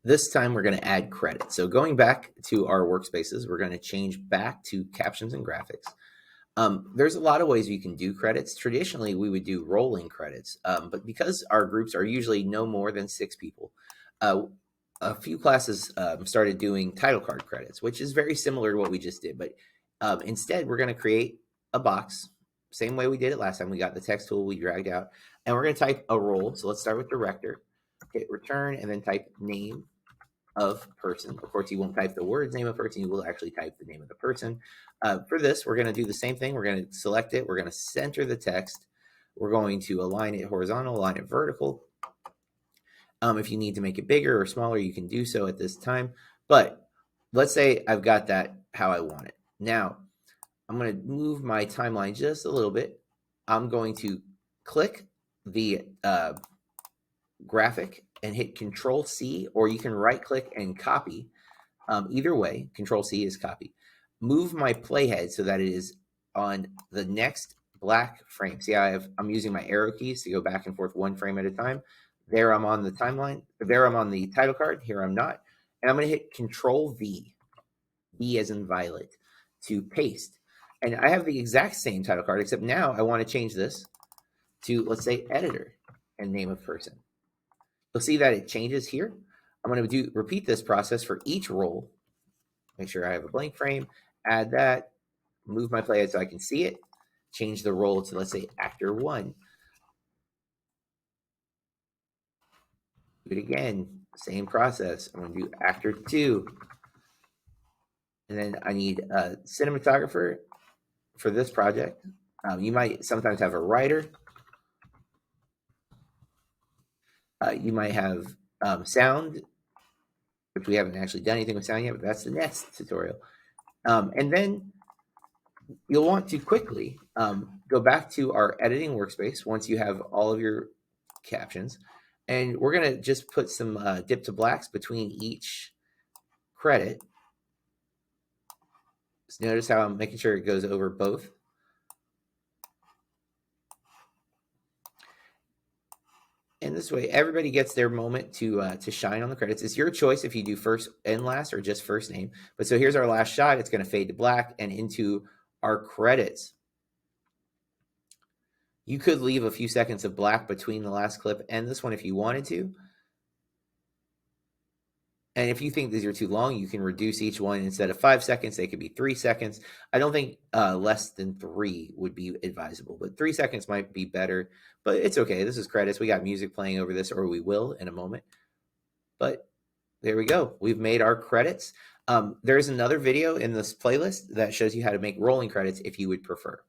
This time we're going to add credits. So going back to our workspaces, we're going to change back to captions and graphics. There's a lot of ways you can do credits. Traditionally, we would do rolling credits, but because our groups are usually no more than 6 people, a few classes started doing title card credits, which is very similar to what we just did. But instead, we're going to create a box, same way we did it last time. We got the text tool, we dragged out, and we're going to type a role. So let's start with director, hit return, and then type name of person. Of course, you won't type the words name of person, you will actually type the name of the person. For this, we're going to do the same thing. We're going to select it. We're going to center the text. We're going to align it horizontal, align it vertical. If you need to make it bigger or smaller, you can do so at this time. But let's say I've got that how I want it. Now, I'm going to move my timeline just a little bit. I'm going to click the graphic and hit Control C, or you can right click and copy. Either way, Control C is copy. Move my playhead so that it is on the next black frame. See, I'm using my arrow keys to go back and forth one frame at a time. There I'm on the timeline. There I'm on the title card. Here I'm not. And I'm going to hit Control V, V as in Violet, to paste. And I have the exact same title card, except now I want to change this to, let's say, editor and name of person. You'll see that it changes here. I'm going to repeat this process for each role. Make sure I have a blank frame, add that, move my playhead so I can see it, change the role to, let's say, actor 1. Do it again, same process. I'm going to do actor 2. And then I need a cinematographer for this project. You might sometimes have a writer. You might have sound, which we haven't actually done anything with sound yet, but that's the next tutorial. And then you'll want to quickly go back to our editing workspace once you have all of your captions. And we're going to just put some dip to blacks between each credit. So notice how I'm making sure it goes over both. And this way, everybody gets their moment to shine on the credits. It's your choice if you do first and last or just first name. But so here's our last shot. It's going to fade to black and into our credits. You could leave a few seconds of black between the last clip and this one if you wanted to. And if you think these are too long, you can reduce each one. Instead of 5 seconds, they could be 3 seconds. I don't think less than 3 would be advisable, but 3 seconds might be better. But it's okay. This is credits. We got music playing over this, or we will in a moment. But there we go. We've made our credits. There's another video in this playlist that shows you how to make rolling credits if you would prefer.